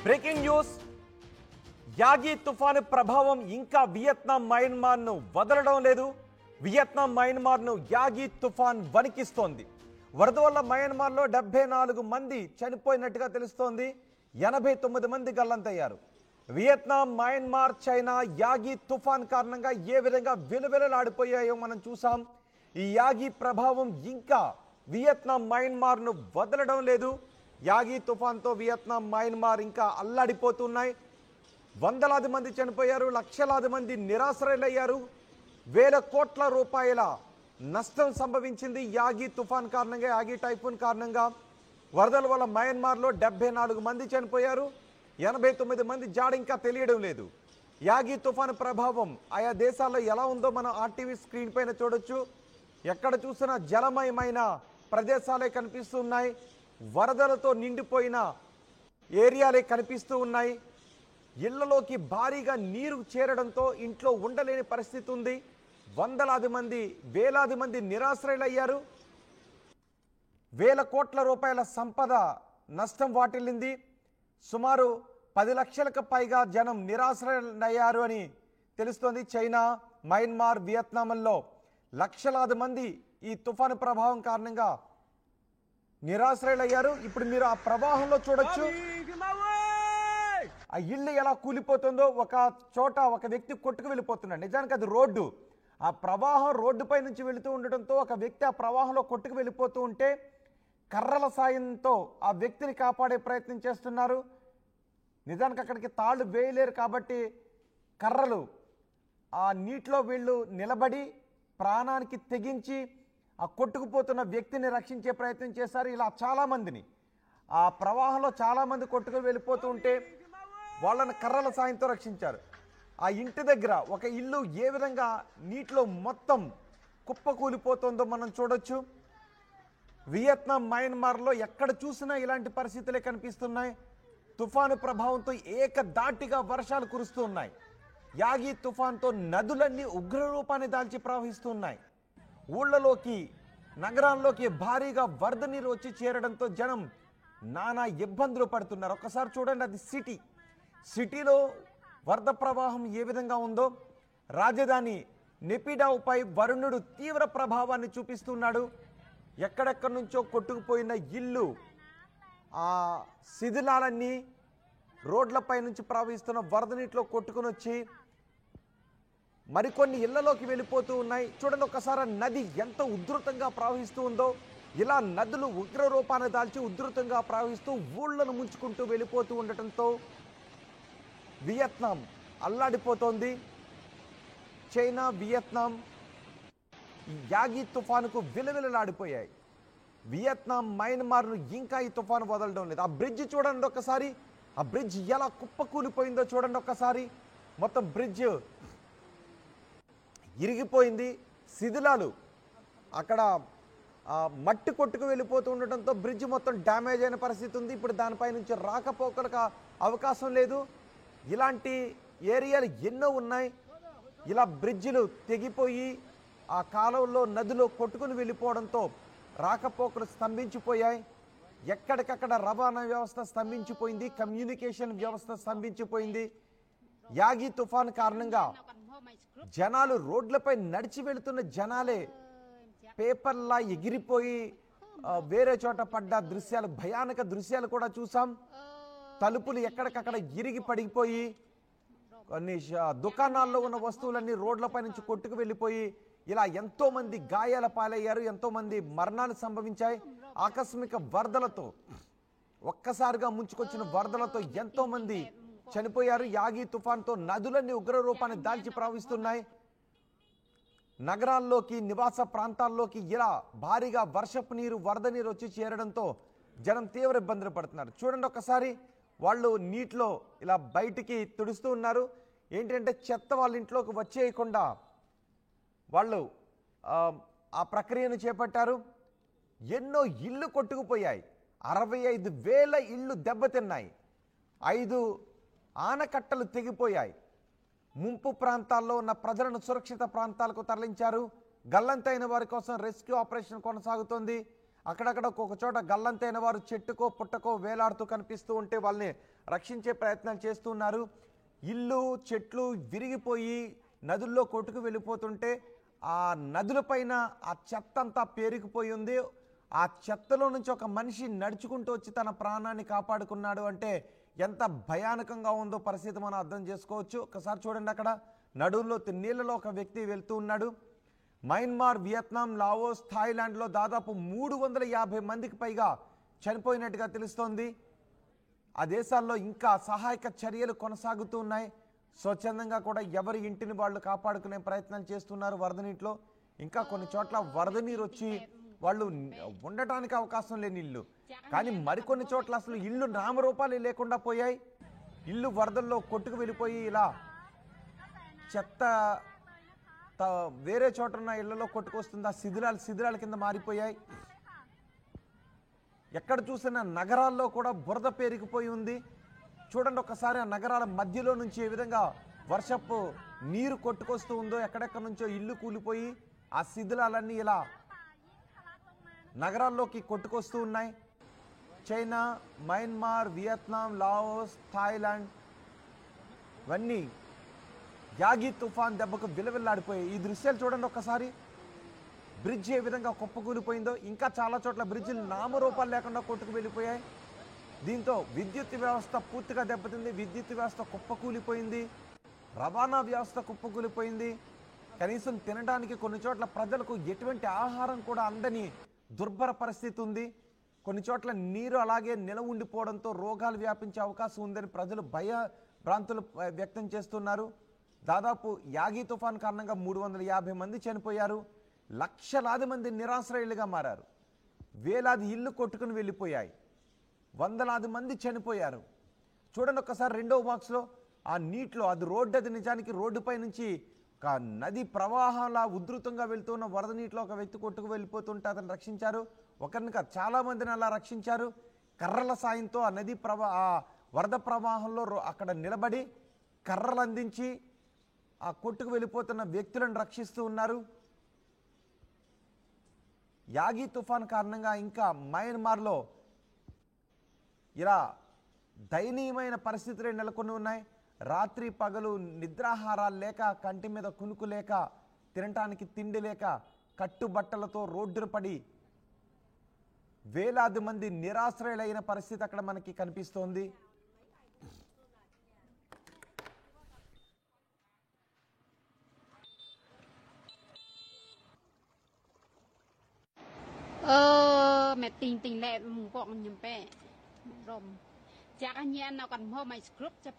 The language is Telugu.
Breaking news. యాగి తుఫాను ప్రభావం ఇంకా వియత్నాం మయన్మార్ను వదలడం లేదు. వియత్నాం మయన్మార్ను యాగి తుఫాన్ వణికిస్తోంది. వరద వల్ల మయన్మార్లో 74 మంది చనిపోయినట్టుగా తెలుస్తోంది. 89 మంది గల్లంతయ్యారు. వియత్నాం, మయన్మార్, చైనా యాగి తుఫాన్ కారణంగా ఏ విధంగా విలువెలలాడిపోయాయో మనం చూసాం. ఈ యాగి ప్రభావం ఇంకా వియత్నాం, మయన్మార్ను వదలడం లేదు. యాగి తుఫాన్తో వియత్నాం, మయన్మార్ ఇంకా అల్లాడిపోతున్నాయి. వందలాది మంది చనిపోయారు, లక్షలాది మంది నిరాశ్రయులయ్యారు. వేల కోట్ల రూపాయల నష్టం సంభవించింది యాగి తుఫాన్ కారణంగా, యాగి టైఫూన్ కారణంగా. వరదల వల్ల మయన్మార్లో 74 మంది చనిపోయారు, 89 మంది జాడ ఇంకా తెలియడం లేదు. యాగి తుఫాను ప్రభావం ఆయా దేశాల్లో ఎలా ఉందో మనం ఆర్టీవీ స్క్రీన్ పైన చూడొచ్చు. ఎక్కడ చూసినా జలమయమైన ప్రదేశాలే కనిపిస్తున్నాయి. వరదలతో నిండిపోయిన ఏరియాలే కనిపిస్తూ ఉన్నాయి. ఇళ్లలోకి భారీగా నీరు చేరడంతో ఇంట్లో ఉండలేని పరిస్థితి ఉంది. వందలాది మంది, వేలాది మంది నిరాశ్రయులయ్యారు. వేల కోట్ల రూపాయల సంపద నష్టం వాటిల్లింది. సుమారు 10 లక్షలకు పైగా జనం నిరాశ్రయులయ్యారు అని తెలుస్తోంది. చైనా, మయన్మార్, వియత్నాంలో లక్షలాది మంది ఈ తుఫాను ప్రభావం కారణంగా నిరాశ్రయులయ్యారు. ఇప్పుడు మీరు ఆ ప్రవాహంలో చూడొచ్చు, ఆ ఇల్లు ఎలా కూలిపోతుందో. ఒక చోట ఒక వ్యక్తి కొట్టుకు వెళ్ళిపోతున్నాడు. నిజానికి అది రోడ్డు. ఆ ప్రవాహం రోడ్డుపై నుంచి వెళుతూ ఉండటంతో ఒక వ్యక్తి ఆ ప్రవాహంలో కొట్టుకు వెళ్ళిపోతూ ఉంటే కర్రల సాయంతో ఆ వ్యక్తిని కాపాడే ప్రయత్నం చేస్తున్నారు. నిజానికి అక్కడికి తాళ్ళు వేయలేరు కాబట్టి కర్రలు ఆ నీటిలో వీళ్ళు నిలబడి ప్రాణానికి తెగించి ఆ కొట్టుకుపోతున్న వ్యక్తిని రక్షించే ప్రయత్నం చేశారు. ఇలా చాలామందిని ఆ ప్రవాహంలో చాలామంది కొట్టుకు వెళ్ళిపోతూ ఉంటే వాళ్ళని కర్రల సాయంతో రక్షించారు. ఆ ఇంటి దగ్గర ఒక ఇల్లు ఏ విధంగా నీటిలో మొత్తం కుప్పకూలిపోతుందో మనం చూడొచ్చు. వియత్నాం, మయన్మార్లో ఎక్కడ చూసినా ఇలాంటి పరిస్థితులే కనిపిస్తున్నాయి. తుఫాను ప్రభావంతో ఏకధాటిగా వర్షాలు కురుస్తూ ఉన్నాయి. యాగి తుఫాన్తో నదులన్నీ ఉగ్రరూపాన్ని దాల్చి ప్రవహిస్తున్నాయి. ఊళ్ళలోకి, నగరాల్లోకి భారీగా వరద నీరు వచ్చి చేరడంతో జనం నానా ఇబ్బందులు పడుతున్నారు. ఒక్కసారి చూడండి, అది సిటీలో వరద ప్రవాహం ఏ విధంగా ఉందో. రాజధాని నెపిడావుపై వరుణుడు తీవ్ర ప్రభావాన్ని చూపిస్తున్నాడు. ఎక్కడెక్కడి నుంచో కొట్టుకుపోయిన ఇల్లు, ఆ శిథిలాలన్నీ రోడ్లపై నుంచి ప్రవహిస్తున్న వరద నీటిలో కొట్టుకుని వచ్చి మరికొన్ని ఇళ్లలోకి వెళ్ళిపోతూ ఉన్నాయి. చూడండి ఒకసారి నది ఎంత ఉధృతంగా ప్రవహిస్తూ ఉందో. ఇలా నదులు ఉగ్ర రూపాన్ని దాల్చి ఉధృతంగా ప్రవహిస్తూ ఊళ్ళను ముంచుకుంటూ వెళ్ళిపోతూ ఉండటంతో వియత్నాం అల్లాడిపోతోంది. చైనా, వియత్నాం ఈ యాగి తుఫానుకు విలవిలలాడిపోయాయి. వియత్నాం, మయన్మార్ను ఇంకా ఈ తుఫాను వదలడం లేదు. ఆ బ్రిడ్జ్ చూడండి ఒకసారి, ఆ బ్రిడ్జ్ ఎలా కుప్పకూలిపోయిందో చూడండి ఒకసారి. మొత్తం బ్రిడ్జ్ ఇరిగిపోయింది. శిథిలాలు అక్కడ మట్టి కొట్టుకు వెళ్ళిపోతూ ఉండటంతో బ్రిడ్జ్ మొత్తం డ్యామేజ్ అయిన పరిస్థితి ఉంది. ఇప్పుడు దానిపై నుంచి రాకపోకలకు అవకాశం లేదు. ఇలాంటి ఏరియాలు ఎన్నో ఉన్నాయి. ఇలా బ్రిడ్జిలు తెగిపోయి ఆ కాలువలో, నదిలో కొట్టుకుని వెళ్ళిపోవడంతో రాకపోకలు స్తంభించిపోయాయి. ఎక్కడికక్కడ రవాణా వ్యవస్థ స్తంభించిపోయింది, కమ్యూనికేషన్ వ్యవస్థ స్తంభించిపోయింది. యాగి తుఫాన్ కారణంగా జనాలు రోడ్లపై నడిచి వెళుతున్న జనాలే పేపర్లా ఎగిరిపోయి వేరే చోట పడ్డ దృశ్యాలు, భయానక దృశ్యాలు కూడా చూసాం. తలుపులు ఎక్కడికక్కడ ఇరిగి పడిపోయి కొన్ని దుకాణాల్లో ఉన్న వస్తువులన్నీ రోడ్లపై నుంచి కొట్టుకు వెళ్ళిపోయి ఇలా ఎంతో మంది గాయాల పాలయ్యారు. ఎంతో మంది మరణాలు సంభవించాయి. ఆకస్మిక వరదలతో, ఒక్కసారిగా ముంచుకొచ్చిన వరదలతో ఎంతో మంది చనిపోయారు. యాగి తుఫాన్తో నదులన్నీ ఉగ్ర రూపాన్ని దాల్చి ప్రవహిస్తున్నాయి. నగరాల్లోకి, నివాస ప్రాంతాల్లోకి ఇలా భారీగా వర్షపు నీరు, వరద నీరు వచ్చి చేరడంతో జనం తీవ్ర ఇబ్బందులు పడుతున్నారు. చూడండి ఒకసారి, వాళ్ళు నీటిలో ఇలా బయటికి తుడుస్తూ ఉన్నారు. ఏంటంటే చెత్త వాళ్ళ ఇంట్లోకి వచ్చేయకుండా వాళ్ళు ఆ ప్రక్రియను చేపట్టారు. ఎన్నో ఇళ్ళు కొట్టుకుపోయాయి. 65,000 ఇళ్ళు దెబ్బతిన్నాయి. 5 ఆనకట్టలు తెగిపోయాయి. ముంపు ప్రాంతాల్లో ఉన్న ప్రజలను సురక్షిత ప్రాంతాలకు తరలించారు. గల్లంతైన వారి కోసం రెస్క్యూ ఆపరేషన్ కొనసాగుతోంది. అక్కడక్కడ ఒక చోట గల్లంతైన వారు చెట్టుకో పుట్టకో వేలాడుతూ కనిపిస్తూ ఉంటే వాళ్ళని రక్షించే ప్రయత్నాలు చేస్తున్నారు. ఇల్లు చెట్లు విరిగిపోయి నదుల్లో కొట్టుకు వెళ్ళిపోతుంటే ఆ నదులపైన ఆ చెత్త అంతా పేరుకుపోయి ఉంది. ఆ చెత్తలో నుంచి ఒక మనిషి నడుచుకుంటూ వచ్చి తన ప్రాణాన్ని కాపాడుకున్నాడు అంటే ఎంత భయానకంగా ఉందో పరిస్థితి మనం అర్థం చేసుకోవచ్చు. ఒకసారి చూడండి, అక్కడ నడువుల్లో నీళ్ళలో ఒక వ్యక్తి వెళ్తూ ఉన్నాడు. మయన్మార్, వియత్నాం, లావోస్, థాయిలాండ్లో దాదాపు 350 మందికి పైగా చనిపోయినట్టుగా తెలుస్తోంది. ఆ దేశాల్లో ఇంకా సహాయక చర్యలు కొనసాగుతూ ఉన్నాయి. స్వచ్ఛందంగా కూడా ఎవరి ఇంటిని వాళ్ళు కాపాడుకునే ప్రయత్నాలు చేస్తున్నారు. వరద నీటిలో ఇంకా కొన్ని చోట్ల వరద నీరు వచ్చి వాళ్ళు ఉండటానికి అవకాశం లేని ఇల్లు, కానీ మరికొన్ని చోట్ల అసలు ఇల్లు నామరూపాలు లేకుండా పోయాయి. ఇల్లు వరదల్లో కొట్టుకు వెళ్ళిపోయి ఇలా చెత్త వేరే చోట ఉన్న ఇళ్లలో కొట్టుకొస్తుంది. ఆ శిథిలాల కింద మారిపోయాయి. ఎక్కడ చూసినా నగరాల్లో కూడా బురద పేరుకుపోయి ఉంది. చూడండి ఒకసారి, ఆ నగరాల మధ్యలో నుంచి ఏ విధంగా వర్షపు నీరు కొట్టుకొస్తూ ఉందో, ఎక్కడెక్కడ నుంచో ఇల్లు కూలిపోయి ఆ శిథిలాలన్నీ ఇలా నగరాల్లోకి కొట్టుకొస్తూ ఉన్నాయి. China, Myanmar, Vietnam, Laos, Thailand ఇవన్నీ యాగి తుఫాన్ దెబ్బకు విలవిల్లాడిపోయాయి. ఈ దృశ్యాలు చూడండి ఒక్కసారి. బ్రిడ్జ్ ఏ విధంగా కుప్పకూలిపోయిందో, ఇంకా చాలా చోట్ల బ్రిడ్జిలు నామరూపాలు లేకుండా కొట్టుకు వెళ్ళిపోయాయి. దీంతో విద్యుత్ వ్యవస్థ పూర్తిగా దెబ్బతింది. విద్యుత్ వ్యవస్థ కుప్పకూలిపోయింది. రవాణా వ్యవస్థ కుప్పకూలిపోయింది. కనీసం తినడానికి కొన్ని చోట్ల ప్రజలకు ఎటువంటి ఆహారం కూడా అందని దుర్భర పరిస్థితి ఉంది. కొన్ని చోట్ల నీరు అలాగే నిలవ ఉండిపోవడంతో రోగాలు వ్యాపించే అవకాశం ఉందని ప్రజలు భ్రాంతులు వ్యక్తం చేస్తున్నారు. దాదాపు యాగి తుఫాన్ కారణంగా 350 మంది చనిపోయారు. లక్షలాది మంది నిరాశ్రయులుగా మారారు. వేలాది ఇల్లు కొట్టుకుని వెళ్ళిపోయాయి. వందలాది మంది చనిపోయారు. చూడండి ఒక్కసారి రెండవ బాక్స్లో ఆ నీటిలో అది రోడ్డు, అది నిజానికి రోడ్డుపై నుంచి ఒక నది ప్రవాహంలా ఉధృతంగా వెళ్తున్న వరద నీటిలో ఒక వ్యక్తి కొట్టుకు వెళ్ళిపోతుంటే అతను రక్షించారు. ఒకరిని కాదు, చాలా మందిని అలా రక్షించారు. కర్రల సాయంతో ఆ నది ఆ వరద ప్రవాహంలో అక్కడ నిలబడి కర్రలు అందించి ఆ కొట్టుకు వెళ్ళిపోతున్న వ్యక్తులను రక్షిస్తూ ఉన్నారు. యాగి తుఫాన్ కారణంగా ఇంకా మయన్మార్లో ఇలా దయనీయమైన పరిస్థితులే నెలకొని ఉన్నాయి. రాత్రి పగలు నిద్రాహారాలు లేక, కంటి మీద కునుకు లేక, తినటానికి తిండి లేక, కట్టుబట్టలతో రోడ్డున పడి వేలాది మంది నిరాశ్రయులైన పరిస్థితి అక్కడ మనకి కనిపిస్తోంది. mẹ tình lệ mùng quạng nhầm bè rồng chắc anh nhé nào còn mua mày script cho